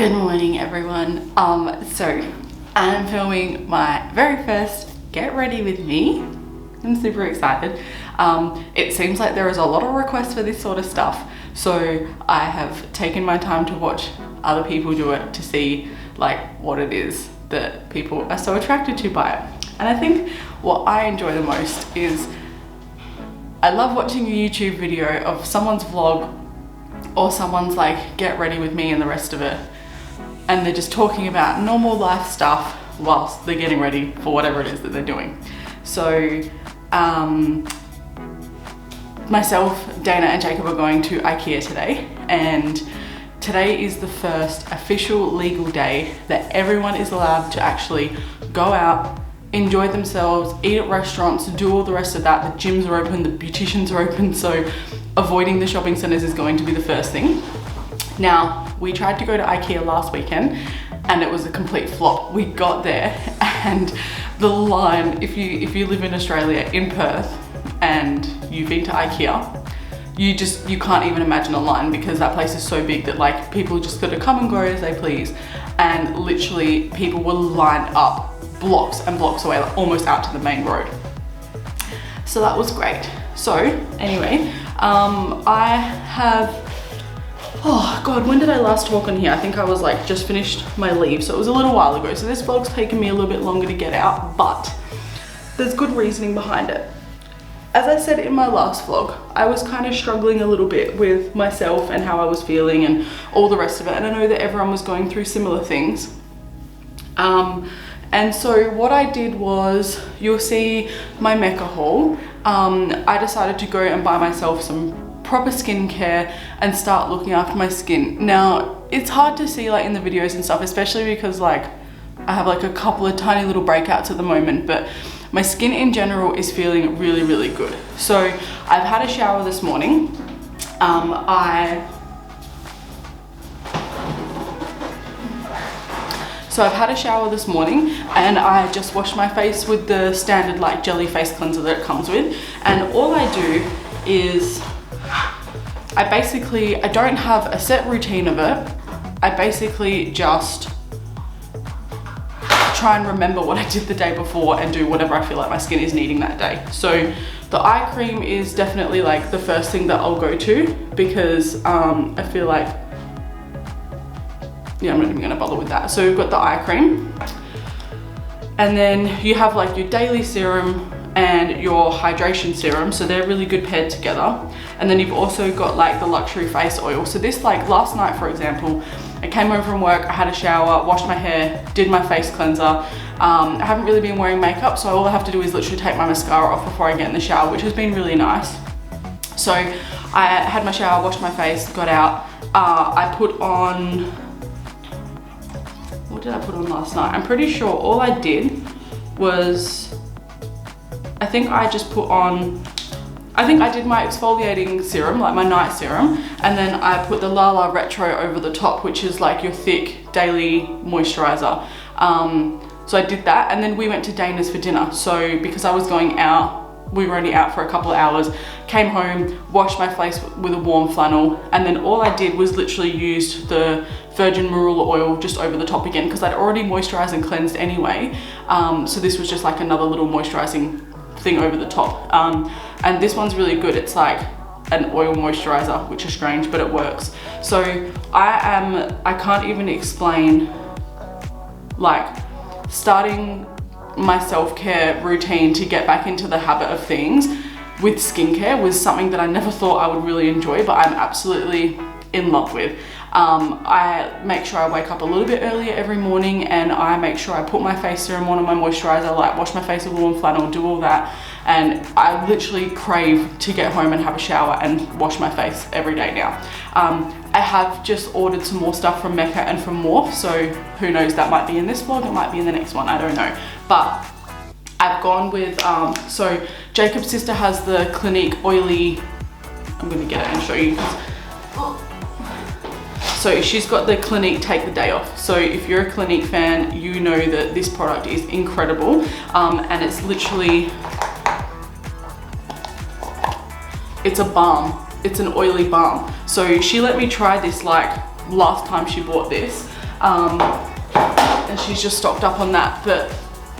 Good morning, everyone. So I'm filming my very first Get Ready With Me. I'm super excited. It seems like there is a lot of requests for this sort of stuff, so I have taken my time to watch other people do it to see like what it is that people are so attracted to by it. And I think what I enjoy the most is I love watching a YouTube video of someone's vlog or someone's like Get Ready With Me and the rest of it, and they're just talking about normal life stuff whilst they're getting ready for whatever it is that they're doing. So myself, Dana and Jacob are going to Ikea today, and today is the first official legal day that everyone is allowed to actually go out, enjoy themselves, eat at restaurants, do all the rest of that. The gyms are open, the beauticians are open, so avoiding the shopping centres is going to be the first thing. Now, we tried to go to Ikea last weekend and it was a complete flop. We got there and the line, if you live in Australia, in Perth, and you've been to Ikea, you can't even imagine a line, because that place is so big that like people just got to come and go as they please, and literally people were lined up blocks and blocks away, like almost out to the main road. So that was great. So anyway, I have, oh God, when did I last talk on here? I think I was like just finished my leave, so it was a little while ago. So this vlog's taken me a little bit longer to get out, but there's good reasoning behind it. As I said in my last vlog, I was kind of struggling a little bit with myself and how I was feeling and all the rest of it. And I know that everyone was going through similar things. And so what I did was, you'll see my Mecca haul. I decided to go and buy myself some proper skincare and start looking after my skin. Now, it's hard to see like in the videos and stuff, especially because like I have like a couple of tiny little breakouts at the moment, but my skin in general is feeling really, really good. So I've had a shower this morning. So I've had a shower this morning and I just washed my face with the standard like jelly face cleanser that it comes with. And all I do is I don't have a set routine of it. I basically just try and remember what I did the day before and do whatever I feel like my skin is needing that day. So the eye cream is definitely like the first thing that I'll go to, because I feel like, yeah, I'm not even gonna bother with that. So we've got the eye cream, and then you have like your daily serum and your hydration serum, so they're really good paired together. And then you've also got like the luxury face oil. So this, like last night for example, I came home from work, I had a shower, washed my hair, did my face cleanser. I haven't really been wearing makeup, so all I have to do is literally take my mascara off before I get in the shower, which has been really nice. So I had my shower, washed my face, got out. I put on, what did I put on last night? I'm pretty sure all I did was, I think I did my exfoliating serum, like my night serum, and then I put the Lala Retro over the top, which is like your thick daily moisturizer. So I did that, and then we went to Dana's for dinner. So because I was going out, we were only out for a couple of hours, came home, washed my face with a warm flannel, and then all I did was literally used the virgin marula oil just over the top again, because I'd already moisturized and cleansed anyway. So this was just like another little moisturizing thing over the top. And this one's really good. It's like an oil moisturizer, which is strange, but it works. So I can't even explain, like starting my self-care routine to get back into the habit of things with skincare was something that I never thought I would really enjoy, but I'm absolutely in love with. I make sure I wake up a little bit earlier every morning, and I make sure I put my face serum on and my moisturizer, like wash my face with warm flannel, do all that. And I literally crave to get home and have a shower and wash my face every day now. I have just ordered some more stuff from Mecca and from Morphe, so who knows, that might be in this vlog, it might be in the next one, I don't know. But I've gone with, so Jacob's sister has the Clinique Oily, I'm gonna get it and show you. So she's got the Clinique Take the Day Off. So if you're a Clinique fan, you know that this product is incredible. And it's literally, it's a balm. It's an oily balm. So she let me try this like last time she bought this. and she's just stocked up on that. But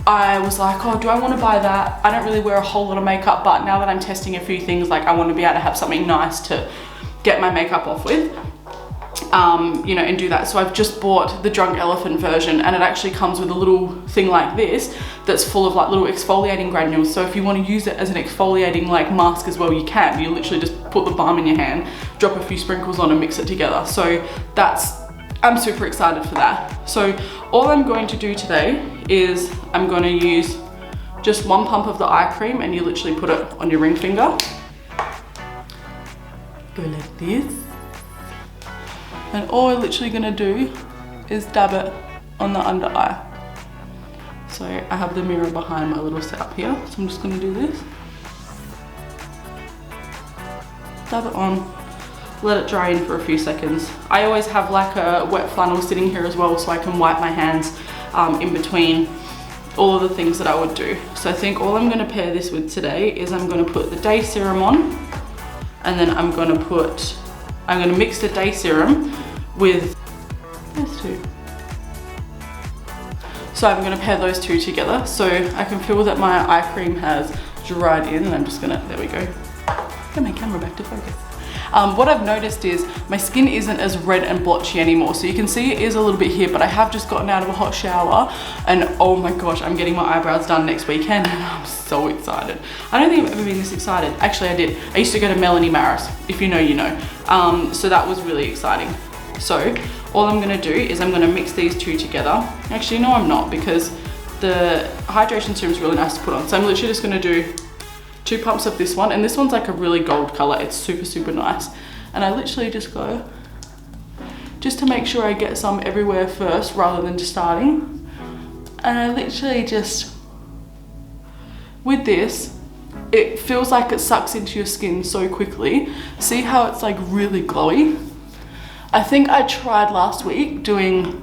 I was like, oh, do I want to buy that? I don't really wear a whole lot of makeup, but now that I'm testing a few things, like I want to be able to have something nice to get my makeup off with, you know, and do that. So I've just bought the Drunk Elephant version, and it actually comes with a little thing like this that's full of like little exfoliating granules. So if you want to use it as an exfoliating like mask as well, you can. You literally just put the balm in your hand, drop a few sprinkles on and mix it together. So I'm super excited for that. So all I'm going to do today is I'm going to use just one pump of the eye cream, and you literally put it on your ring finger. Go like this. And all we're literally gonna do is dab it on the under eye. So I have the mirror behind my little setup here, so I'm just gonna do this. Dab it on, let it dry in for a few seconds. I always have like a wet flannel sitting here as well, so I can wipe my hands in between all of the things that I would do. So I think all I'm gonna pair this with today is I'm gonna put the day serum on, and then I'm gonna mix the day serum with those two. So I'm gonna pair those two together. So I can feel that my eye cream has dried in, and I'm just gonna, there we go. Get my camera back to focus. What I've noticed is my skin isn't as red and blotchy anymore. So you can see it is a little bit here, but I have just gotten out of a hot shower, and oh my gosh, I'm getting my eyebrows done next weekend, and I'm so excited. I don't think I've ever been this excited. Actually, I did. I used to go to Melanie Maris. If you know, you know. So that was really exciting. So all I'm gonna do is I'm gonna mix these two together. Actually, no, I'm not, because the hydration serum is really nice to put on. So I'm literally just gonna do 2 pumps of this one, and this one's like a really gold color. It's super, super nice. And I literally just go, just to make sure I get some everywhere first rather than just starting. And I literally just, with this, it feels like it sucks into your skin so quickly. See how it's like really glowy? I think I tried last week doing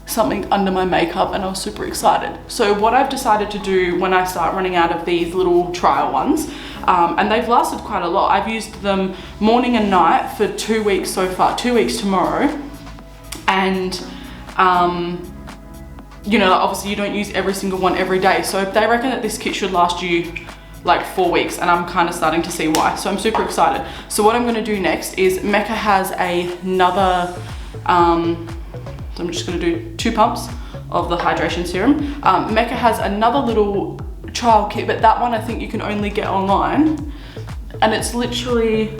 something under my makeup, and I was super excited. So what I've decided to do when I start running out of these little trial ones, and they've lasted quite a lot. I've used them morning and night for 2 weeks so far, 2 weeks tomorrow. And you know, obviously you don't use every single one every day. So they reckon that this kit should last you like 4 weeks, and I'm kind of starting to see why. So I'm super excited. So what I'm gonna do next is Mecca has another, so I'm just gonna do 2 pumps of the hydration serum. Mecca has another little trial kit, but that one I think you can only get online. And it's literally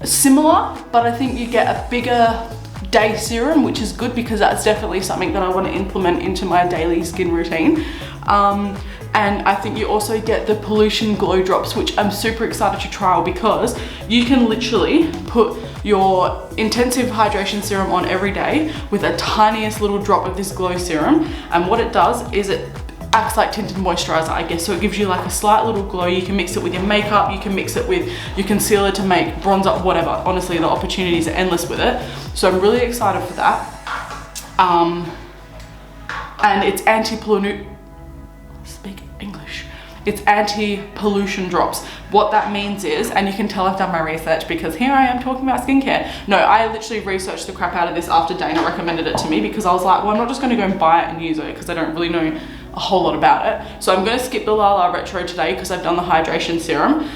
similar, but I think you get a bigger day serum, which is good because that's definitely something that I want to implement into my daily skin routine. And I think you also get the pollution glow drops, which I'm super excited to trial, because you can literally put your intensive hydration serum on every day with a tiniest little drop of this glow serum. And what it does is it acts like tinted moisturizer, I guess. So it gives you like a slight little glow. You can mix it with your makeup, you can mix it with your concealer to make bronzer, whatever. Honestly, the opportunities are endless with it. So I'm really excited for that. And it's it's anti-pollution drops. What that means is, and you can tell I've done my research because here I am talking about skincare. No, I literally researched the crap out of this after Dana recommended it to me, because I was like, well, I'm not just gonna go and buy it and use it because I don't really know a whole lot about it. So I'm gonna skip the Lala Retro today because I've done the hydration serum.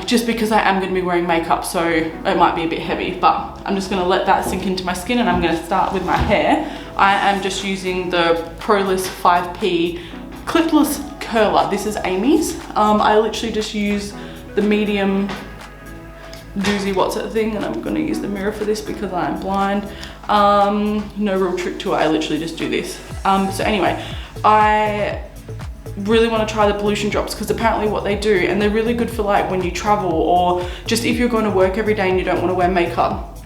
Just because I am gonna be wearing makeup, so it might be a bit heavy, but I'm just gonna let that sink into my skin, and I'm gonna start with my hair. I am just using the Proliss 5P Clipless Curler. This is Amy's. I literally just use the medium doozy what's it thing, and I'm gonna use the mirror for this because I'm blind. No real trick to it, I literally just do this. So anyway, I really want to try the pollution drops because apparently what they do, and they're really good for like when you travel or just if you're going to work every day and you don't want to wear makeup,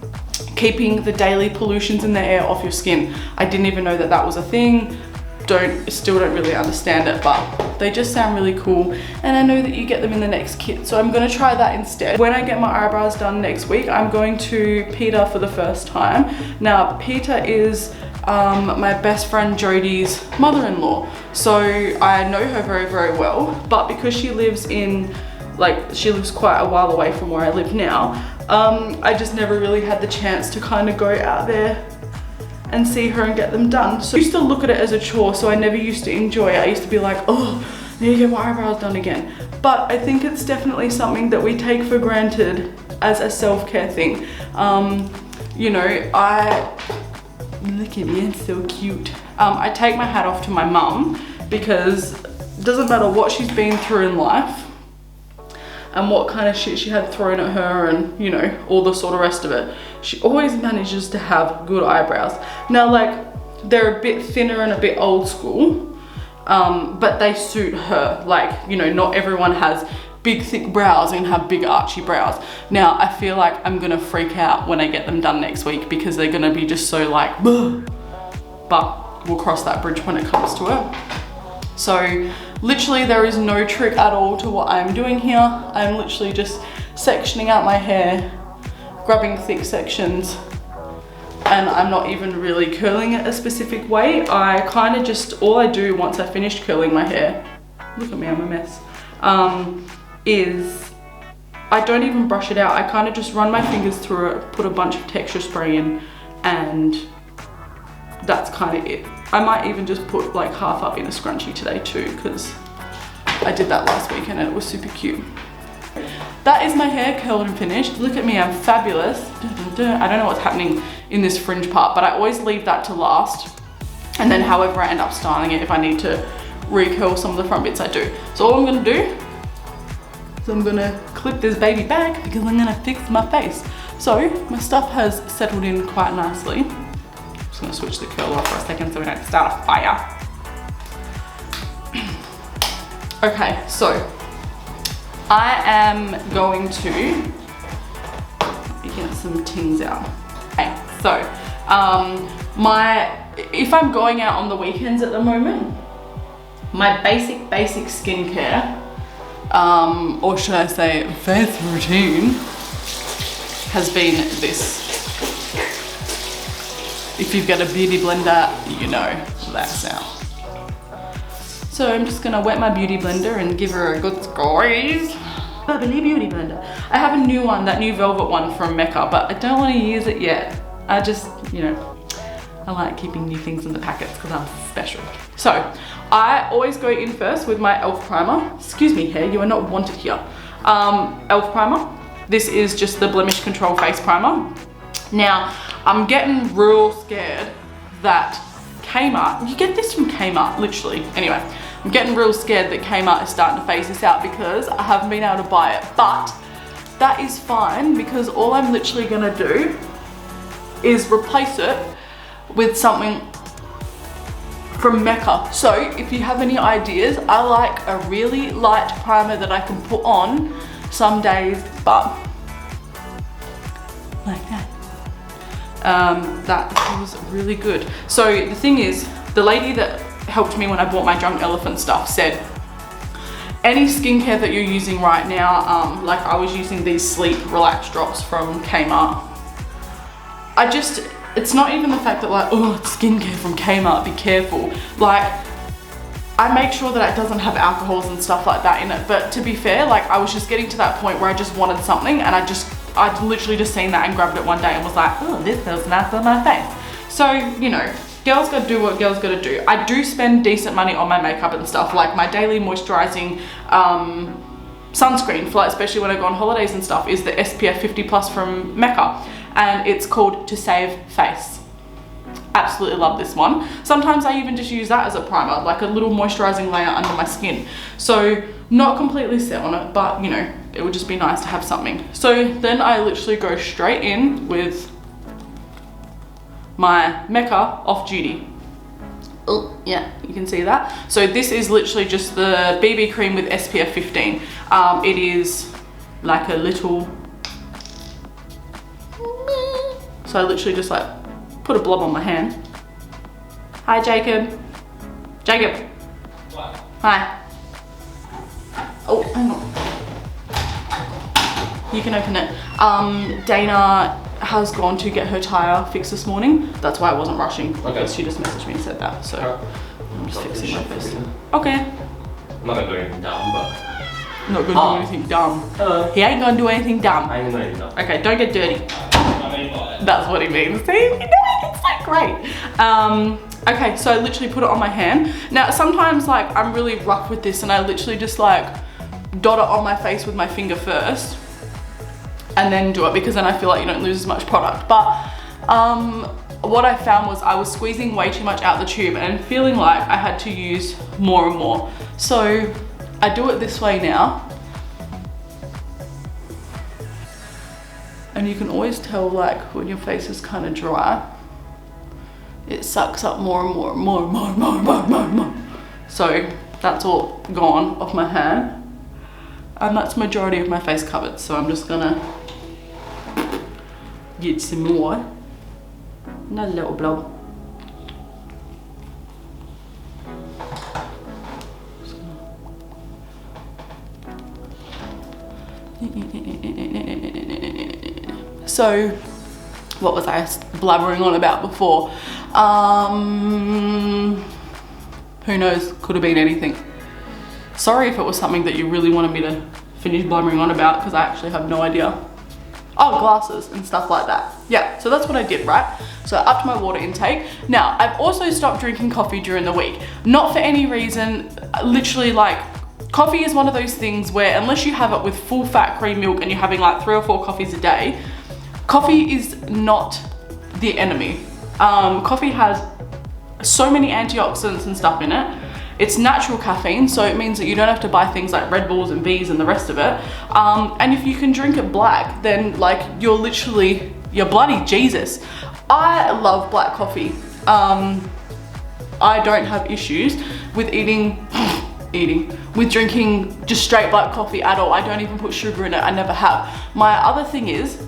keeping the daily pollutions in the air off your skin. I didn't even know that that was a thing. Still don't really understand it, but they just sound really cool, and I know that you get them in the next kit, so I'm going to try that instead. When I get my eyebrows done next week, I'm going to Peter for the first time. Now Peter is my best friend Jodie's mother-in-law, so I know her very, very well, but because she lives in, like, she lives quite a while away from where I live now, I just never really had the chance to kind of go out there and see her and get them done. So I used to look at it as a chore, so I never used to enjoy it. I used to be like, oh, I need to get my eyebrows done again. But I think it's definitely something that we take for granted as a self-care thing. You know, look at me, it's so cute. I take my hat off to my mum because it doesn't matter what she's been through in life and what kind of shit she had thrown at her and, you know, all the sort of rest of it. She always manages to have good eyebrows. Now, like, they're a bit thinner and a bit old school, but they suit her. Like, you know, not everyone has big thick brows and have big archy brows. Now, I feel like I'm gonna freak out when I get them done next week because they're gonna be just so like, bleh. But we'll cross that bridge when it comes to it. So literally there is no trick at all to what I'm doing here. I'm literally just sectioning out my hair, grabbing thick sections, and I'm not even really curling it a specific way. I kind of just, all I do once I finished curling my hair, look at me, I'm a mess, is I don't even brush it out. I kind of just run my fingers through it, put a bunch of texture spray in, and that's kind of it. I might even just put like half up in a scrunchie today too, because I did that last week and it was super cute. That is my hair curled and finished. Look at me, I'm fabulous. I don't know what's happening in this fringe part, but I always leave that to last. And then however I end up styling it, if I need to recurl some of the front bits, I do. So all I'm gonna do is I'm gonna clip this baby back because I'm gonna fix my face. So my stuff has settled in quite nicely. I'm gonna switch the curl off for a second so we don't start a fire. Okay, so I am going to get some tings out. Okay, so if I'm going out on the weekends at the moment, my basic skincare, or should I say face routine, has been this. If you've got a beauty blender, you know that sound. So I'm just gonna wet my beauty blender and give her a good squeeze. Bubbly beauty blender. I have a new one, that new velvet one from Mecca, but I don't want to use it yet. I just, you know, I like keeping new things in the packets because I'm special. So I always go in first with my e.l.f. primer. Excuse me, hair, you are not wanted here. e.l.f. primer. This is just the Blemish Control Face Primer. Now, I'm getting real scared that Kmart, you get this from Kmart, literally. Anyway, I'm getting real scared that Kmart is starting to phase this out because I haven't been able to buy it. But that is fine because all I'm literally gonna do is replace it with something from Mecca. So if you have any ideas, I like a really light primer that I can put on some days, but like that. That was really good. So the thing is, the lady that helped me when I bought my Drunk Elephant stuff said, any skincare that you're using right now, like I was using these Sleep Relax drops from Kmart, it's not even the fact that like, oh, it's skincare from Kmart, be careful. Like, I make sure that it doesn't have alcohols and stuff like that in it. But to be fair, like I was just getting to that point where I just wanted something and I'd literally just seen that and grabbed it one day and was like, oh, this feels nice on my face. So, you know, girls gotta do what girls gotta do. I do spend decent money on my makeup and stuff, like my daily moisturizing sunscreen, for like, especially when I go on holidays and stuff, is the SPF 50+ from Mecca. And it's called To Save Face. Absolutely love this one. Sometimes I even just use that as a primer, like a little moisturizing layer under my skin. So not completely set on it, but you know, it would just be nice to have something. So then I literally go straight in with my Mecca Off Duty. Oh, yeah, you can see that. So this is literally just the BB cream with SPF 15. It is like a little, so I literally just like put a blob on my hand. Hi, Jacob. Jacob. What? Hi. Oh, hang on. You can open it. Dana has gone to get her tire fixed this morning. That's why I wasn't rushing, because she just messaged me and said that. So I'm just fixing my face. Okay. I'm not gonna do anything dumb, but Not gonna do anything dumb. Hello. He ain't gonna do anything dumb. I ain't gonna do that. Okay, don't get dirty. That's what he means. See, you know, it's like great. Okay, so I literally put it on my hand. Now, sometimes like I'm really rough with this and I literally just like dot it on my face with my finger first and then do it because then I feel like you don't lose as much product. But what I found was I was squeezing way too much out the tube and feeling like I had to use more and more. So I do it this way now. And you can always tell like when your face is kind of dry, it sucks up more and more and more and more and more and more and more and more. So that's all gone off my hand. And that's majority of my face covered. So I'm just gonna get some more. Another little blob. So, what was I blabbering on about before? Who knows, could have been anything. Sorry if it was something that you really wanted me to finish blabbering on about because I actually have no idea. Oh, glasses and stuff like that. Yeah, so that's what I did, right? So I upped my water intake. Now, I've also stopped drinking coffee during the week. Not for any reason, literally like, coffee is one of those things where unless you have it with full fat cream milk and you're having like 3 or 4 coffees a day, coffee is not the enemy. Coffee has so many antioxidants and stuff in it. It's natural caffeine, so it means that you don't have to buy things like Red Bulls and V's and the rest of it. And if you can drink it black, then like you're bloody Jesus. I love black coffee. I don't have issues with with drinking just straight black coffee at all. I don't even put sugar in it, I never have. My other thing is,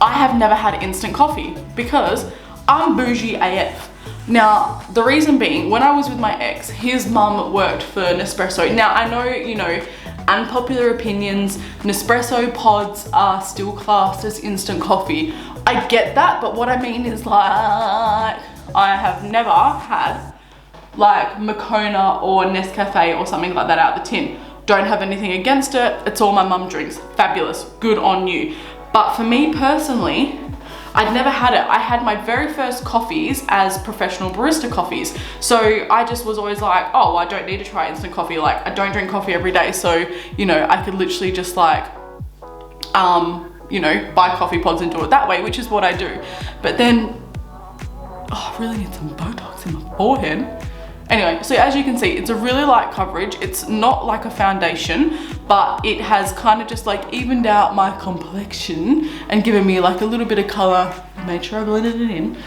I have never had instant coffee because I'm bougie AF. Now, the reason being, when I was with my ex, his mum worked for Nespresso. Now, I know, you know, unpopular opinions, Nespresso pods are still classed as instant coffee. I get that, but what I mean is like, I have never had like Moccona or Nescafe or something like that out of the tin. Don't have anything against it. It's all my mum drinks. Fabulous. Good on you. But for me personally, I'd never had it. I had my very first coffees as professional barista coffees. So I just was always like, oh, I don't need to try instant coffee. Like, I don't drink coffee every day. So, you know, I could literally just like, you know, buy coffee pods and do it that way, which is what I do. But then, oh, I really need some Botox in my forehead. Anyway, so as you can see, it's a really light coverage. It's not like a foundation, but it has kind of just like evened out my complexion and given me like a little bit of color. Made sure I blended it in. So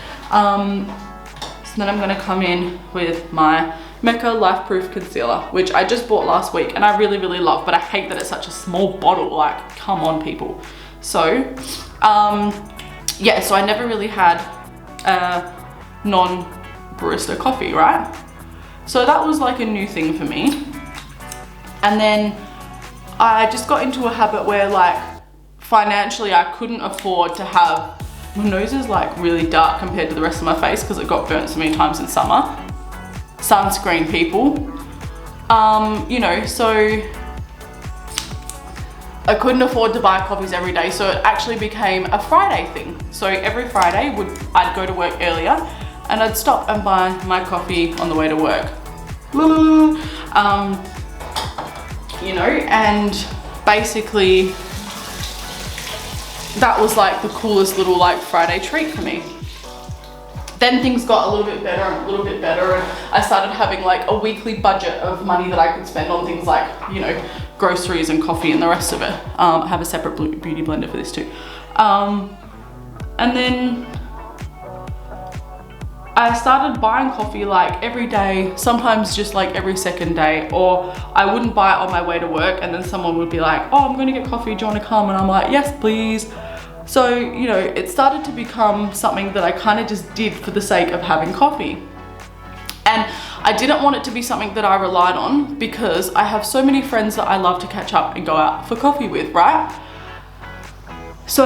then I'm gonna come in with my Mecca Life Proof Concealer, which I just bought last week and I really, really love, but I hate that it's such a small bottle. Like, come on, people. So, yeah, so I never really had non-barista coffee, right? So that was like a new thing for me. And then I just got into a habit where like financially I couldn't afford to have, my nose is like really dark compared to the rest of my face because it got burnt so many times in summer. Sunscreen, people. You know, so I couldn't afford to buy coffees every day, so it actually became a Friday thing. So every Friday I'd go to work earlier and I'd stop and buy my coffee on the way to work. You know, and basically that was like the coolest little like Friday treat for me. Then things got a little bit better and a little bit better, and I started having like a weekly budget of money that I could spend on things like, you know, groceries and coffee and the rest of it. I have a separate beauty blender for this too. And then I started buying coffee like every day, sometimes just like every second day, or I wouldn't buy it on my way to work and then someone would be like, oh, I'm gonna get coffee, do you wanna come? And I'm like, yes, please. So, you know, it started to become something that I kind of just did for the sake of having coffee. And I didn't want it to be something that I relied on because I have so many friends that I love to catch up and go out for coffee with, right? So,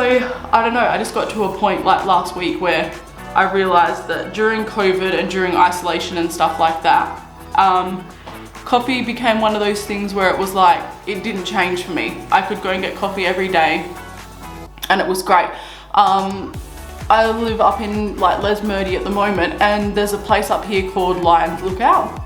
I don't know, I just got to a point like last week where I realized that during COVID and during isolation and stuff like that, coffee became one of those things where it was like, it didn't change for me. I could go and get coffee every day and it was great. I live up in like Les Murdy at the moment, and there's a place up here called Lion's Lookout.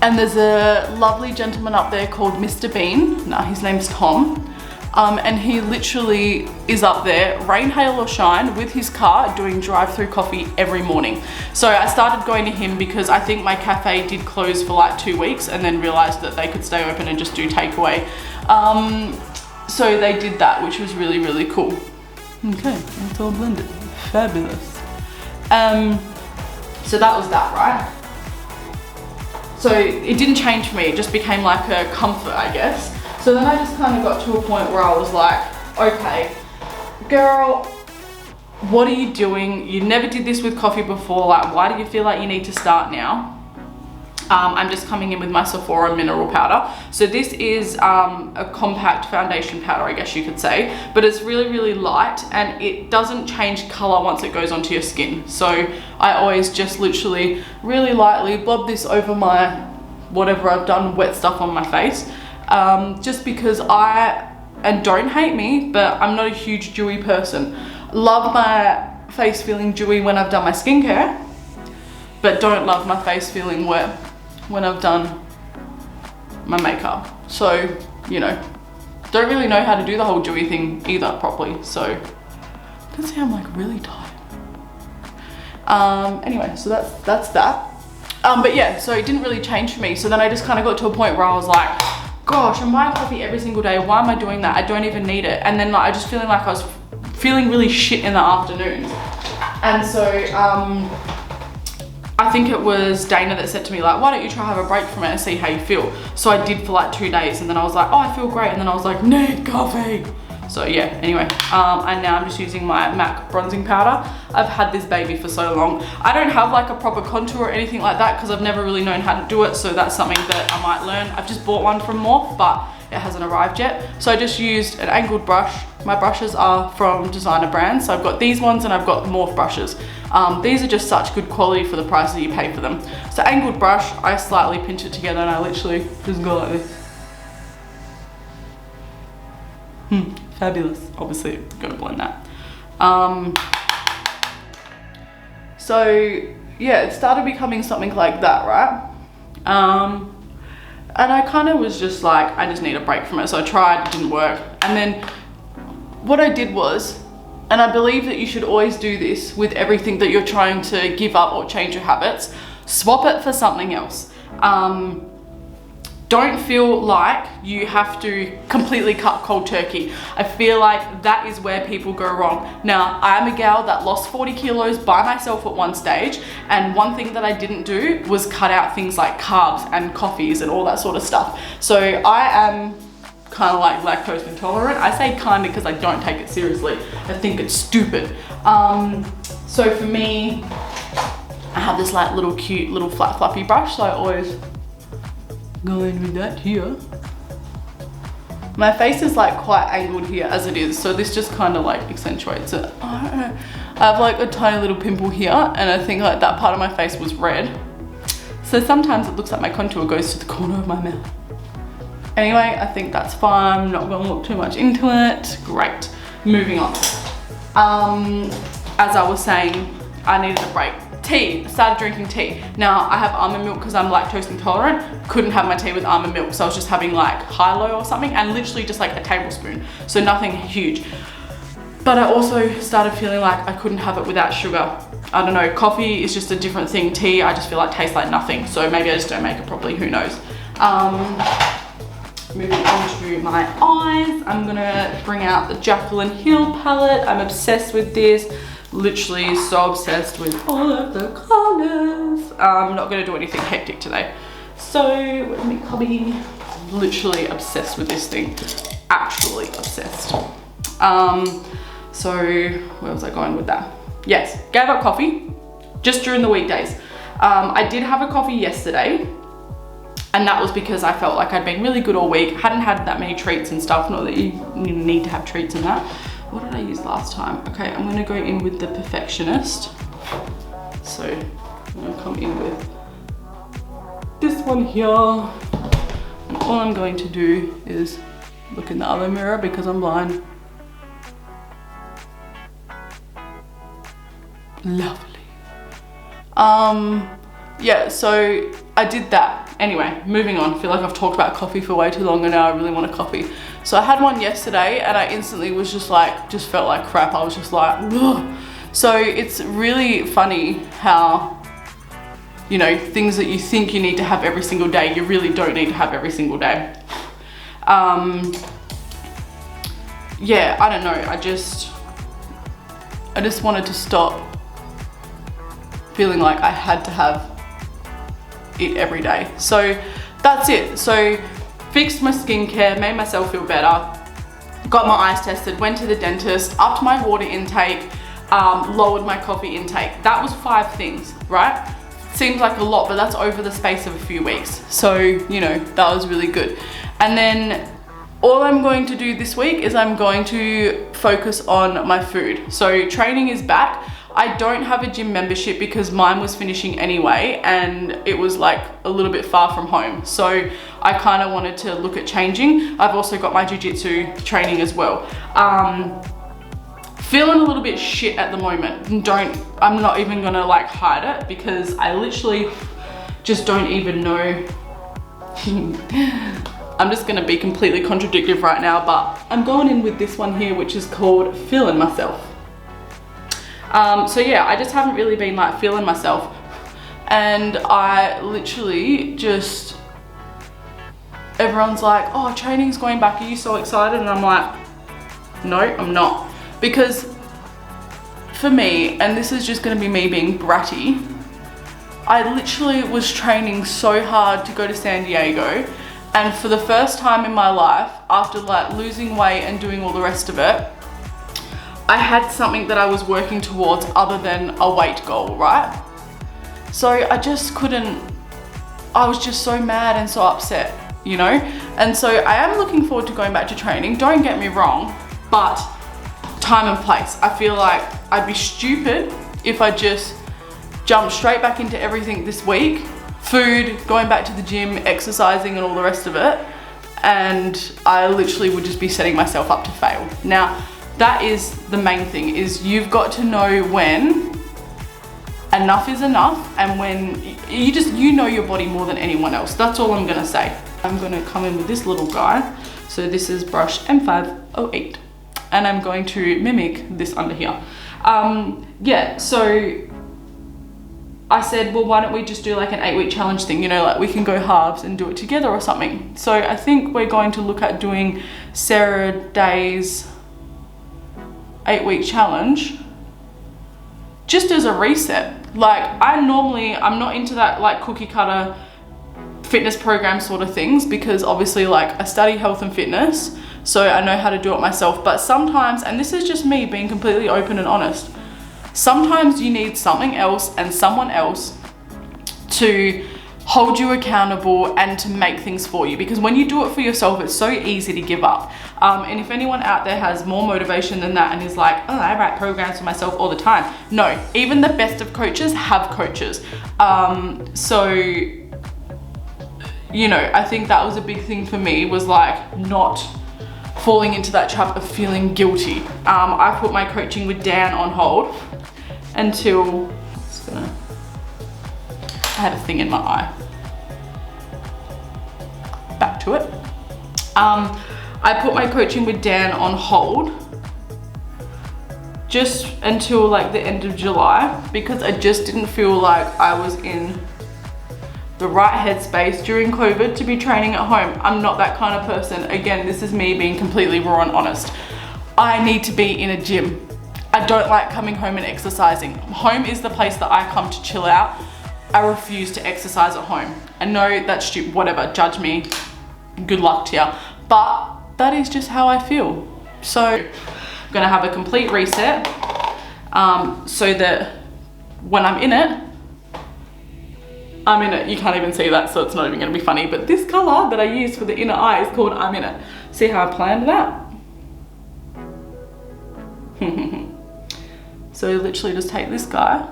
And there's a lovely gentleman up there called Mr. Bean. No, his name's Tom. And he literally is up there, rain, hail or shine, with his car doing drive-through coffee every morning. So I started going to him because I think my cafe did close for like 2 weeks and then realized that they could stay open and just do takeaway. So they did that, which was really, really cool. Okay, it's all blended. Fabulous. So that was that, right? So it didn't change for me, it just became like a comfort, I guess. So then I just kind of got to a point where I was like, okay, girl, what are you doing? You never did this with coffee before, like why do you feel like you need to start now? I'm just coming in with my Sephora mineral powder. So this is a compact foundation powder, I guess you could say, but it's really, really light and it doesn't change color once it goes onto your skin. So I always just literally really lightly blob this over my whatever I've done wet stuff on my face. Just because and don't hate me, but I'm not a huge dewy person. Love my face feeling dewy when I've done my skincare, but don't love my face feeling wet when I've done my makeup. So, you know, don't really know how to do the whole dewy thing either properly. So, you can see I'm like really tired. Anyway, so that's that. But yeah, so it didn't really change for me. So then I just kind of got to a point where I was like, gosh, I'm buying coffee every single day. Why am I doing that? I don't even need it. And then like, I just feeling like I was feeling really shit in the afternoons. And so, I think it was Dana that said to me like, why don't you try have a break from it and see how you feel? So I did for like 2 days and then I was like, oh, I feel great. And then I was like, need coffee. So yeah, anyway, and now I'm just using my MAC bronzing powder. I've had this baby for so long. I don't have like a proper contour or anything like that because I've never really known how to do it. So that's something that I might learn. I've just bought one from Morphe, but it hasn't arrived yet. So I just used an angled brush. My brushes are from designer brands. So I've got these ones and I've got Morphe brushes. These are just such good quality for the price that you pay for them. So angled brush, I slightly pinch it together and I literally just go like this. Fabulous. Obviously, gotta blend that. So yeah, it started becoming something like that, right? And I kind of was just like, I just need a break from it. So I tried, it didn't work. And then what I did was, and I believe that you should always do this with everything that you're trying to give up or change your habits, swap it for something else. Don't feel like you have to completely cut cold turkey. I feel like that is where people go wrong. Now, I'm a gal that lost 40 kilos by myself at one stage, and one thing that I didn't do was cut out things like carbs and coffees and all that sort of stuff. So I am kind of like lactose intolerant. I say kind of because I don't take it seriously. I think it's stupid. So for me, I have this like little cute little flat fluffy brush, so I always go in with that here. My face is like quite angled here as it is, so this just kind of like accentuates it. I have like a tiny little pimple here, and I think like that part of my face was red. So sometimes it looks like my contour goes to the corner of my mouth. Anyway, I think that's fine. I'm not gonna look too much into it. Great, moving on. As I was saying, I needed a break. Tea, started drinking tea. Now I have almond milk because I'm lactose intolerant. Couldn't have my tea with almond milk, so I was just having like Hilo or something, and literally just like a tablespoon, so nothing huge. But I also started feeling like I couldn't have it without sugar. I don't know, coffee is just a different thing. Tea, I just feel like tastes like nothing, so maybe I just don't make it properly, who knows. Moving on to my eyes, I'm gonna bring out the Jaclyn Hill palette. I'm obsessed with this. Literally so obsessed with all of the colors. I'm not gonna do anything hectic today. So, let me copy. Literally obsessed with this thing. Actually obsessed. So, where was I going with that? Yes, gave up coffee just during the weekdays. I did have a coffee yesterday, and that was because I felt like I'd been really good all week. Hadn't had that many treats and stuff, not that you need to have treats and that. What did I use last time? Okay, I'm gonna go in with the Perfectionist. So I'm gonna come in with this one here. All I'm going to do is look in the other mirror because I'm blind. Lovely. Yeah, so I did that. Anyway, moving on. I feel like I've talked about coffee for way too long and now I really want a coffee. So I had one yesterday and I instantly was just like, just felt like crap. I was just like, ugh. So it's really funny how, you know, things that you think you need to have every single day, you really don't need to have every single day. Yeah, I don't know. I just wanted to stop feeling like I had to have it every day. So that's it. So fixed my skincare, made myself feel better, got my eyes tested, went to the dentist, upped my water intake, lowered my coffee intake. That was 5 things, right? Seems like a lot, but that's over the space of a few weeks. So, you know, that was really good. And then all I'm going to do this week is I'm going to focus on my food. So training is back. I don't have a gym membership because mine was finishing anyway and it was like a little bit far from home. So I kind of wanted to look at changing. I've also got my jiu-jitsu training as well. Feeling a little bit shit at the moment. I'm not even gonna like hide it because I literally just don't even know. I'm just gonna be completely contradictory right now, but I'm going in with this one here, which is called Feeling Myself. So yeah, I just haven't really been like feeling myself. And I literally just, everyone's like, oh, training's going back, are you so excited? And I'm like, no, I'm not. Because for me, and this is just gonna be me being bratty, I literally was training so hard to go to San Diego. And for the first time in my life, after like losing weight and doing all the rest of it, I had something that I was working towards other than a weight goal, right? So I just couldn't, I was just so mad and so upset, you know? And so I am looking forward to going back to training, don't get me wrong, but time and place. I feel like I'd be stupid if I just jumped straight back into everything this week. Food, going back to the gym, exercising and all the rest of it. And I literally would just be setting myself up to fail. Now, that is the main thing, is you've got to know when enough is enough and when you know your body more than anyone else. That's all I'm gonna say. I'm gonna come in with this little guy. So this is brush M508 and I'm going to mimic this under here. Yeah, so I said, well, why don't we just do like an 8-week challenge thing? You know, like we can go halves and do it together or something. So I think we're going to look at doing Sarah Day's 8-week challenge just as a reset. Like I'm not into that like cookie cutter fitness program sort of things because obviously like I study health and fitness, so I know how to do it myself. But sometimes, and this is just me being completely open and honest, sometimes you need something else and someone else to hold you accountable and to make things for you, because when you do it for yourself, it's so easy to give up. And if anyone out there has more motivation than that and is like, oh, I write programs for myself all the time. No, even the best of coaches have coaches. So, you know, I think that was a big thing for me, was like not falling into that trap of feeling guilty. I put my coaching with Dan on hold until, I had a thing in my eye. Back to it. I put my coaching with Dan on hold just until like the end of July because I just didn't feel like I was in the right headspace during COVID to be training at home. I'm not that kind of person. Again, this is me being completely raw and honest. I need to be in a gym. I don't like coming home and exercising. Home is the place that I come to chill out. I refuse to exercise at home. I know that's stupid, whatever, judge me, good luck to you. But that is just how I feel. So I'm gonna have a complete reset so that when I'm in it, I'm in it. You can't even see that, so it's not even gonna be funny, but this color that I use for the inner eye is called I'm in it. See how I planned that? So literally just take this guy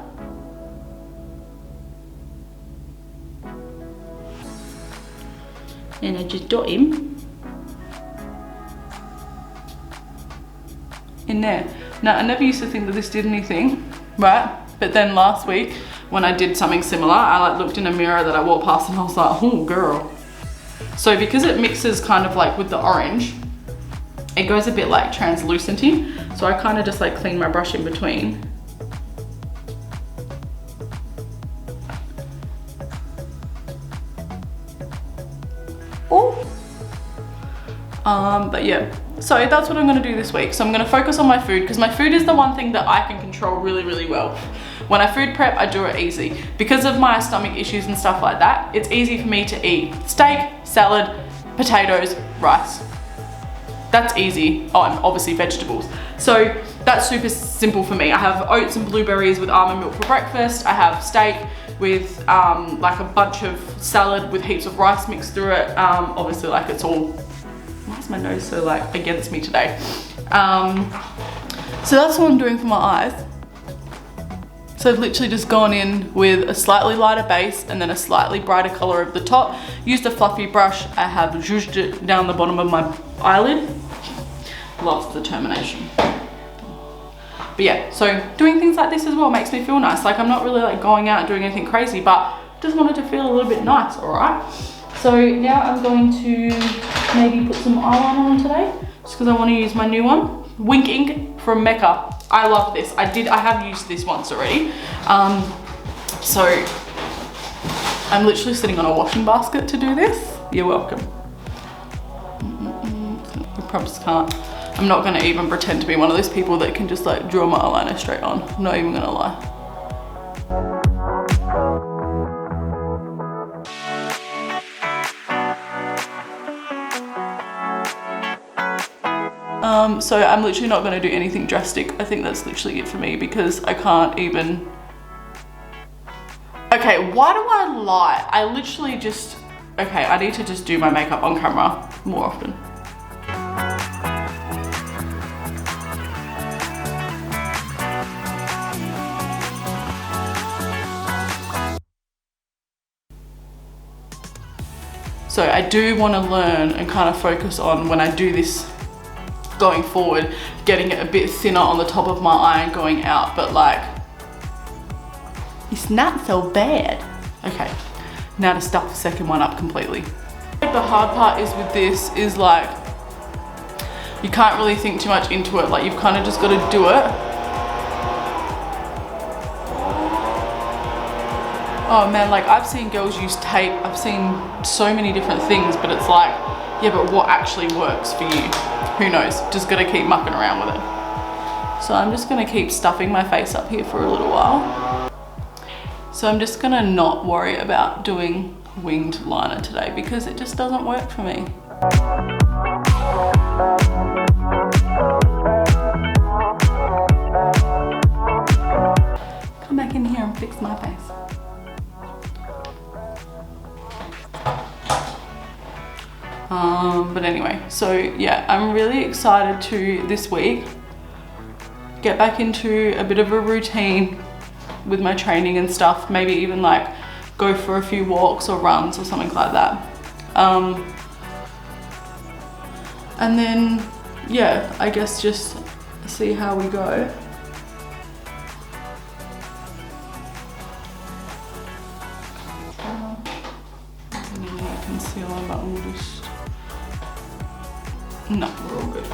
And I just dot him in there. Now, I never used to think that this did anything, right? But then last week, when I did something similar, I like looked in a mirror that I walked past and I was like, oh girl. So because it mixes kind of like with the orange, it goes a bit like translucent-y. So I kind of just like clean my brush in between. Oh. But yeah, so that's what I'm gonna do this week. So I'm gonna focus on my food because my food is the one thing that I can control really, really well. When I food prep, I do it easy. Because of my stomach issues and stuff like that, it's easy for me to eat steak, salad, potatoes, rice. That's easy. Oh, and obviously vegetables. So that's super simple for me. I have oats and blueberries with almond milk for breakfast. I have steak with like a bunch of salad with heaps of rice mixed through it. Obviously like it's all, why is my nose so like against me today? So that's what I'm doing for my eyes. So I've literally just gone in with a slightly lighter base and then a slightly brighter color over the top. Used a fluffy brush. I have zhuzhed it down the bottom of my eyelid. Lost determination. But yeah, so doing things like this as well makes me feel nice. Like I'm not really like going out and doing anything crazy, but just wanted to feel a little bit nice, all right? So now I'm going to maybe put some eyeliner on today, just because I want to use my new one. Wink Ink from Mecca. I love this. I have used this once already. So I'm literally sitting on a washing basket to do this. You're welcome. I probably can't. I'm not gonna even pretend to be one of those people that can just like draw my eyeliner straight on. I'm not even gonna lie. So I'm literally not gonna do anything drastic. I think that's literally it for me because I can't even. Okay, why do I lie? I literally just, okay, I need to just do my makeup on camera more often. So I do want to learn and kind of focus on when I do this going forward, getting it a bit thinner on the top of my eye and going out, but like, it's not so bad. Okay, now to stuff the second one up completely. The hard part is with this is like, you can't really think too much into it. Like you've kind of just got to do it. Oh man, like I've seen girls use tape. I've seen so many different things, but it's like, yeah, but what actually works for you? Who knows? Just gotta keep mucking around with it. So I'm just gonna keep stuffing my face up here for a little while. So I'm just gonna not worry about doing winged liner today because it just doesn't work for me. Come back in here and fix my face. But anyway, so yeah, I'm really excited to this week get back into a bit of a routine with my training and stuff, maybe even like go for a few walks or runs or something like that. And then yeah, I guess just see how we go. Concealer, but we'll just, no, we're all good.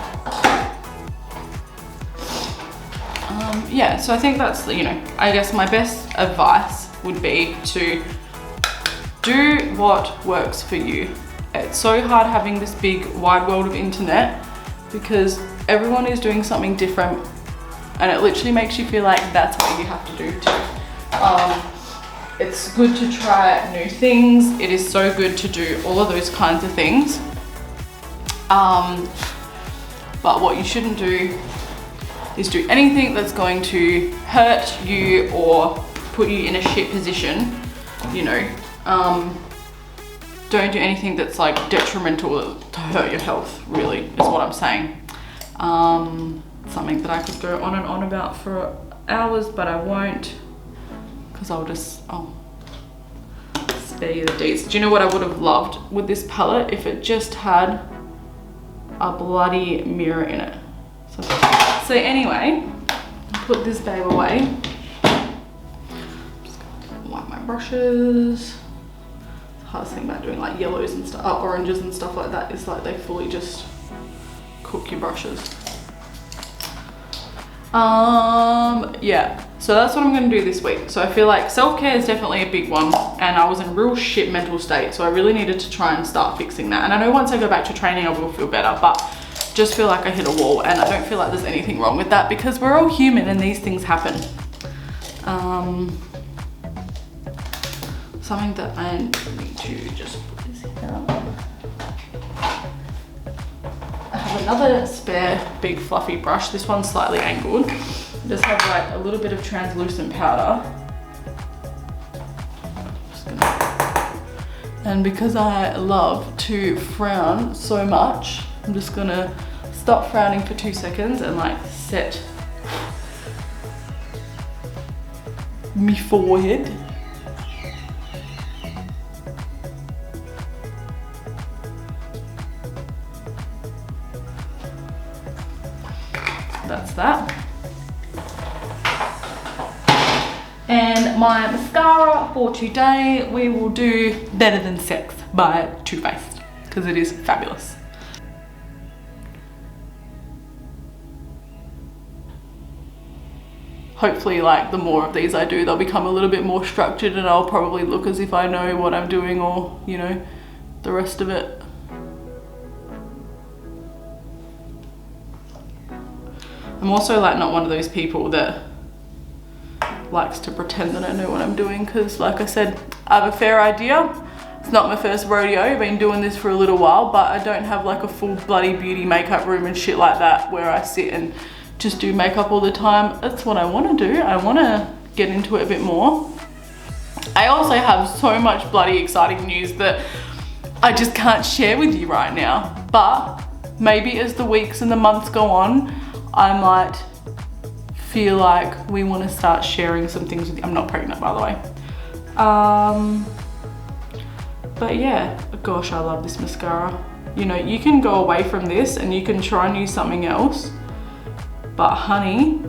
Yeah, so I think that's, you know, I guess my best advice would be to do what works for you. It's so hard having this big wide world of internet because everyone is doing something different and it literally makes you feel like that's what you have to do too. It's good to try new things. It is so good to do all of those kinds of things. But what you shouldn't do is do anything that's going to hurt you or put you in a shit position, you know. Don't do anything that's like detrimental to hurt your health, really, is what I'm saying. Something that I could go on and on about for hours, but I won't. Because I'll just, oh, spare you the deets. Do you know what I would have loved with this palette? If it just had a bloody mirror in it. So anyway, put this babe away. Just gonna wipe my brushes. The hardest thing about doing like yellows and stuff, oranges and stuff like that is like they fully just cook your brushes. Yeah, so that's what I'm gonna do this week. So I feel like self-care is definitely a big one, and I was in a real shit mental state, so I really needed to try and start fixing that. And I know once I go back to training I will feel better, but just feel like I hit a wall, and I don't feel like there's anything wrong with that because we're all human and these things happen. Something that I need to just put this here. I have another spare big fluffy brush. This one's slightly angled. It does have like a little bit of translucent powder. And because I love to frown so much, I'm just gonna stop frowning for 2 seconds and like set me forehead. That's that. And my mascara for today, we will do Better Than Sex by Too Faced because it is fabulous. Hopefully, like the more of these I do, they'll become a little bit more structured and I'll probably look as if I know what I'm doing, or you know, the rest of it. I'm also like not one of those people that likes to pretend that I know what I'm doing, because like I said, I have a fair idea. It's not my first rodeo, I've been doing this for a little while, but I don't have like a full bloody beauty makeup room and shit like that where I sit and just do makeup all the time. That's what I want to do. I want to get into it a bit more. I also have so much bloody exciting news that I just can't share with you right now, but maybe as the weeks and the months go on, I might feel like we want to start sharing some things with you. I'm not pregnant, by the way. But yeah, gosh, I love this mascara. You know, you can go away from this and you can try and use something else, but honey,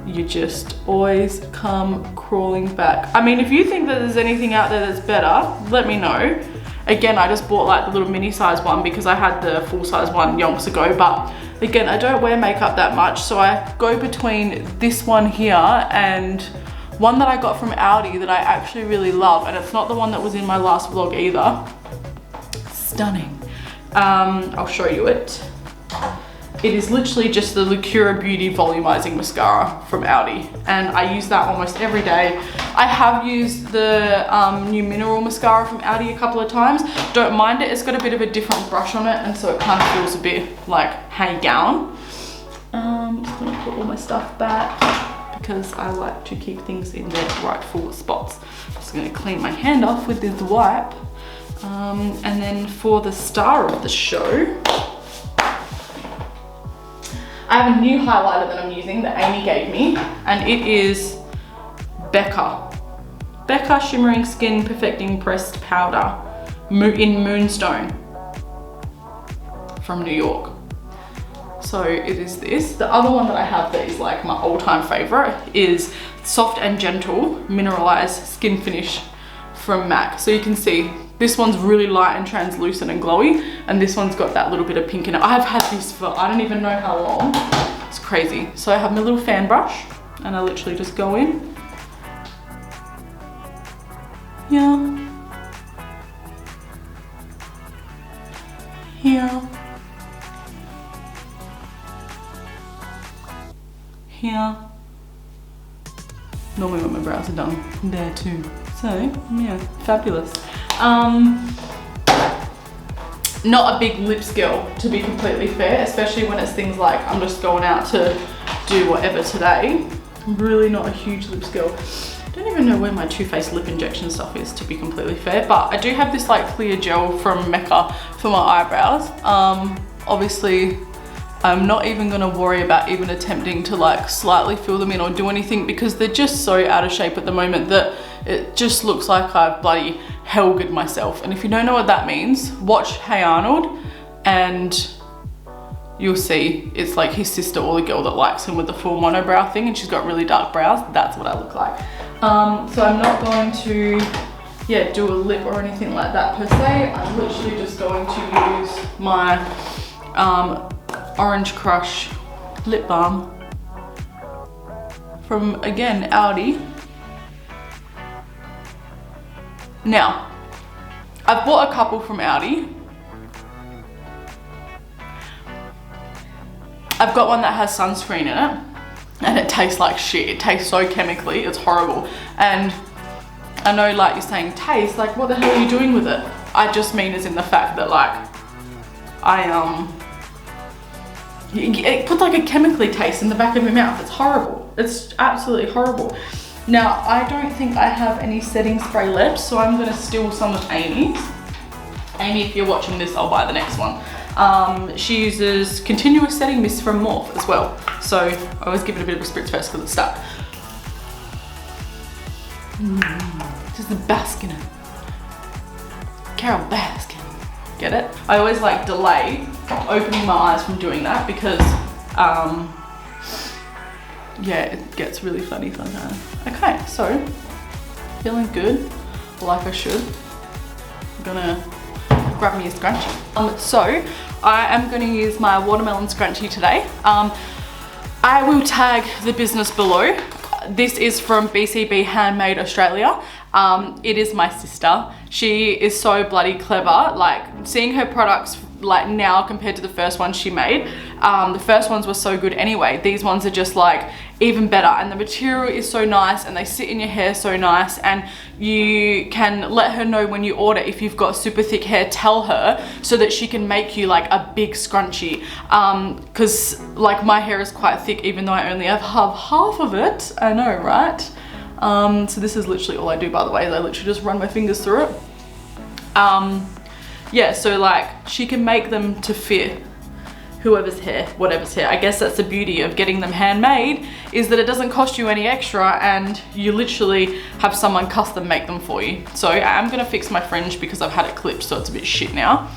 you just always come crawling back. I mean, if you think that there's anything out there that's better, let me know. Again, I just bought like the little mini size one because I had the full size one yonks ago, but again, I don't wear makeup that much, so I go between this one here and one that I got from Aldi that I actually really love, and it's not the one that was in my last vlog either. Stunning. I'll show you it. It is literally just the Lacura Beauty Volumizing Mascara from Aldi, and I use that almost every day. I have used the new Mineral Mascara from Aldi a couple of times. Don't mind it, it's got a bit of a different brush on it, and so it kind of feels a bit like hang down. I'm just gonna put all my stuff back because I like to keep things in their rightful spots. Just gonna clean my hand off with this wipe. And then for the star of the show, I have a new highlighter that I'm using that Amy gave me, and it is BECCA Shimmering Skin Perfecting Pressed Powder in Moonstone from New York. So it is this. The other one that I have that is like my all-time favorite is Soft and Gentle Mineralized Skin Finish from MAC. So you can see this one's really light and translucent and glowy, and this one's got that little bit of pink in it. I've had this for I don't even know how long. It's crazy. So I have my little fan brush and I literally just go in. Yeah. Here. Here. Normally when my brows are done, there too. So yeah, fabulous. Not a big lips girl, to be completely fair, especially when it's things like I'm just going out to do whatever today. I'm really not a huge lips girl. I don't even know where my Too Faced lip injection stuff is, to be completely fair, but I do have this like clear gel from Mecca for my eyebrows. Obviously I'm not even gonna worry about even attempting to like slightly fill them in or do anything, because they're just so out of shape at the moment that it just looks like I've bloody Helged myself. And if you don't know what that means, watch Hey Arnold and you'll see it's like his sister or the girl that likes him with the full monobrow thing, and she's got really dark brows. That's what I look like. So I'm not going to do a lip or anything like that per se. I'm literally just going to use my Orange Crush lip balm from, again, Aldi. Now, I've bought a couple from Aldi. I've got one that has sunscreen in it, and it tastes like shit. It tastes so chemically, it's horrible. And I know, like, you're saying taste, like, what the hell are you doing with it? I just mean as in the fact that, like, it puts like a chemically taste in the back of your mouth. It's horrible. It's absolutely horrible. Now, I don't think I have any setting spray left, so I'm gonna steal some of Amy's. Amy, if you're watching this, I'll buy the next one. She uses continuous setting mist from Morphe as well. So I always give it a bit of a spritz first because it's stuck. Just the bask in it. Carol Baskin. Get it? I always like delay opening my eyes from doing that because yeah, it gets really funny sometimes. Okay, so feeling good, like I should. I'm gonna grab me a scrunchie. So I am gonna use my watermelon scrunchie today. I will tag the business below. This is from BCB Handmade Australia. It is my sister. She is so bloody clever. Like, seeing her products like now compared to the first one she made, the first ones were so good anyway. These ones are just like even better, and the material is so nice and they sit in your hair so nice, and you can let her know when you order if you've got super thick hair, tell her so that she can make you like a big scrunchie, because like my hair is quite thick even though I only have half of it. I know, right? So this is literally all I do, by the way. I literally just run my fingers through it. Yeah, so like she can make them to fit whoever's hair, whatever's hair. I guess that's the beauty of getting them handmade, is that it doesn't cost you any extra and you literally have someone custom make them for you. So I'm gonna fix my fringe because I've had it clipped, so it's a bit shit now.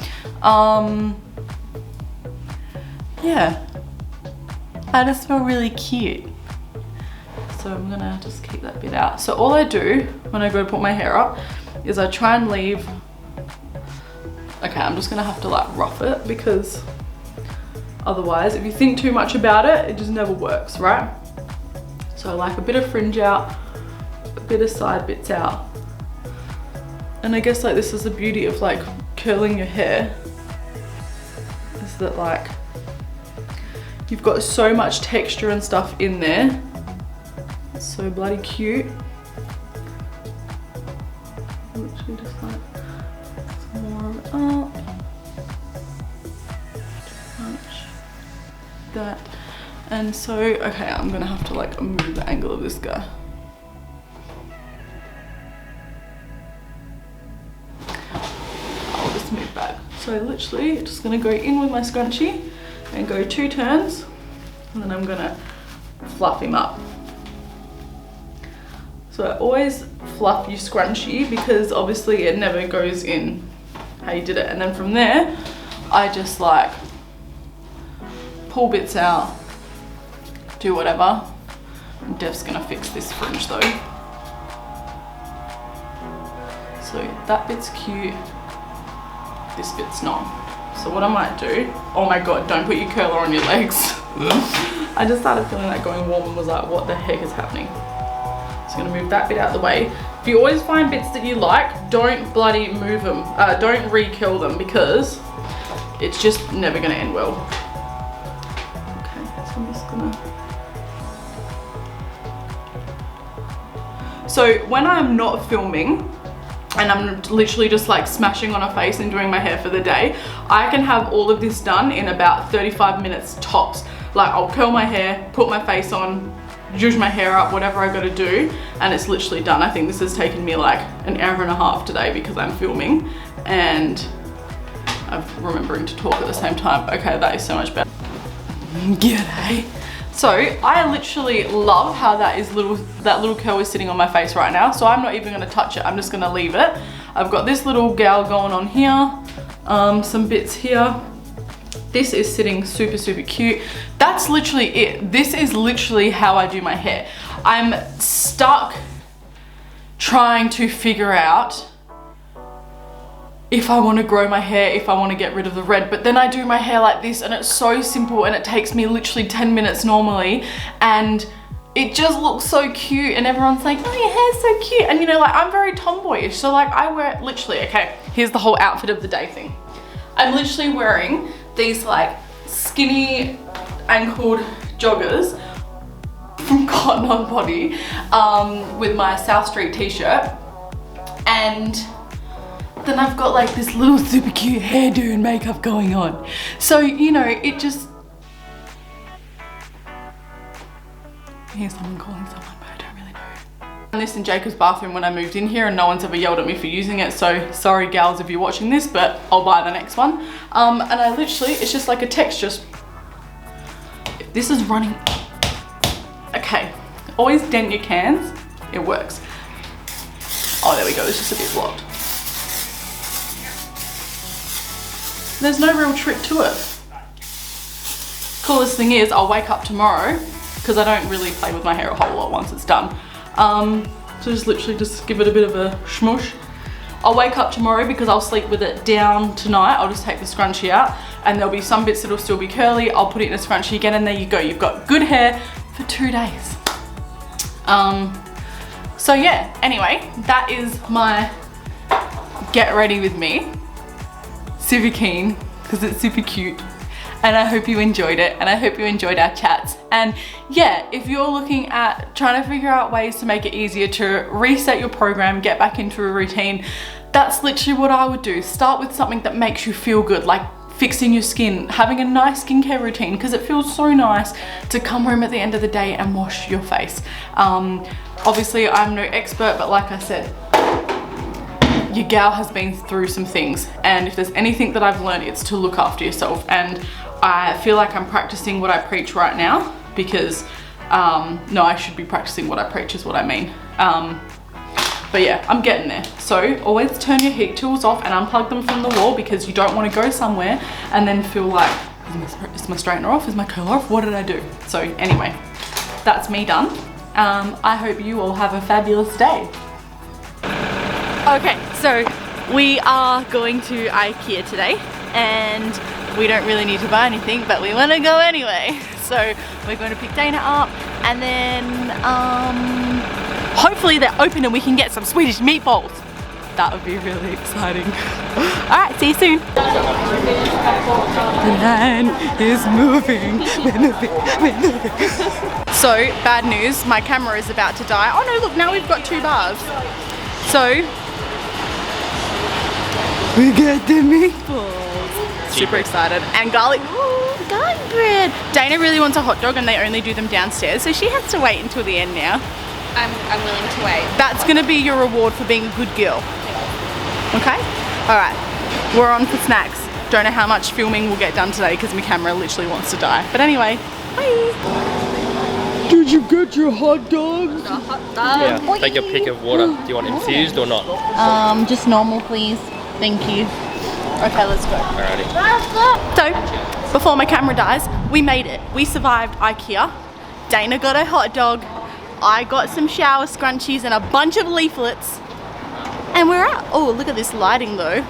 Yeah, I just feel really cute. So I'm gonna just keep that bit out. So all I do when I go to put my hair up is I try and leave, okay, I'm just gonna have to like rough it because otherwise if you think too much about it, it just never works, right? So like a bit of fringe out, a bit of side bits out. And I guess like this is the beauty of like curling your hair, is that like you've got so much texture and stuff in there. It's so bloody cute. Literally just like some more of it up. Too much. That. And so, okay, I'm gonna have to like move the angle of this guy. I'll just move back. So literally just gonna go in with my scrunchie and go 2 turns, and then I'm gonna fluff him up. So I always fluff your scrunchie because obviously it never goes in how you did it. And then from there, I just like pull bits out, do whatever. Dev's gonna fix this fringe though. So that bit's cute, this bit's not. So what I might do, oh my God, don't put your curler on your legs. I just started feeling like going warm and was like, what the heck is happening? So I'm gonna move that bit out of the way. If you always find bits that you like, don't bloody move them. Don't re-curl them because it's just never gonna end well. Okay, so I'm just gonna. So when I'm not filming and I'm literally just like smashing on a face and doing my hair for the day, I can have all of this done in about 35 minutes tops. Like I'll curl my hair, put my face on, zhuzh my hair up, whatever I gotta do, and it's literally done. I think this has taken me like an hour and a half today because I'm filming and I'm remembering to talk at the same time. Okay, that is so much better. G'day. So I literally love how that little curl is sitting on my face right now. So I'm not even gonna touch it. I'm just gonna leave it. I've got this little gal going on here, some bits here. This is sitting super, super cute. That's literally it. This is literally how I do my hair. I'm stuck trying to figure out if I want to grow my hair, if I want to get rid of the red, but then I do my hair like this and it's so simple and it takes me literally 10 minutes normally and it just looks so cute and everyone's like, oh, your hair's so cute. And you know, like I'm very tomboyish, so like I wear literally, okay, here's the whole outfit of the day thing. I'm literally wearing these like skinny ankled joggers from Cotton On Body with my South Street t-shirt, and then I've got like this little super cute hairdo and makeup going on. So, you know, it just... Here's someone calling someone, but I don't really know. And this in Jacob's bathroom when I moved in here and no one's ever yelled at me for using it. So sorry gals if you're watching this, but I'll buy the next one. And I literally, it's just like a text, just... If this is running... Okay, always dent your cans, it works. Oh, there we go, it's just a bit blocked. There's no real trick to it. Coolest thing is I'll wake up tomorrow, because I don't really play with my hair a whole lot once it's done. So just literally just give it a bit of a shmush. I'll wake up tomorrow because I'll sleep with it down tonight. I'll just take the scrunchie out and there'll be some bits that'll still be curly. I'll put it in a scrunchie again and there you go. You've got good hair for 2 days. So yeah, anyway, that is my get ready with me. Super keen because it's super cute and I hope you enjoyed it and I hope you enjoyed our chats. And yeah, if you're looking at trying to figure out ways to make it easier to reset your program, get back into a routine, that's literally what I would do. Start with something that makes you feel good, like fixing your skin, having a nice skincare routine, because it feels so nice to come home at the end of the day and wash your face. Obviously I'm no expert, but like I said, your gal has been through some things, and if there's anything that I've learned, it's to look after yourself. And I feel like I'm practicing what I preach right now, because no, I should be practicing what I preach is what I mean. But yeah, I'm getting there. So always turn your heat tools off and unplug them from the wall, because you don't want to go somewhere and then feel like, is my straightener off? Is my curler off? What did I do? So anyway, that's me done. I hope you all have a fabulous day. Okay, so we are going to Ikea today and we don't really need to buy anything, but we want to go anyway. So we're going to pick Dana up and then hopefully they're open and we can get some Swedish meatballs. That would be really exciting. Alright, see you soon. The line is moving. We're moving. So, bad news, my camera is about to die. Oh no, look, now we've got 2 bars. So, we get the meatballs. Super excited. And garlic, ooh, garlic bread. Dana really wants a hot dog and they only do them downstairs, so she has to wait until the end now. I'm willing to wait. That's gonna be your reward for being a good girl. Okay? Alright, we're on for snacks. Don't know how much filming we'll get done today because my camera literally wants to die. But anyway, bye! Did you get your hot dogs? The hot dog. Yeah, take your pick of water. Do you want infused or not? Just normal, please. Thank you. Okay, let's go. Alrighty. So, before my camera dies, we made it. We survived Ikea. Dana got a hot dog. I got some shower scrunchies and a bunch of leaflets. And we're out. Oh, look at this lighting though.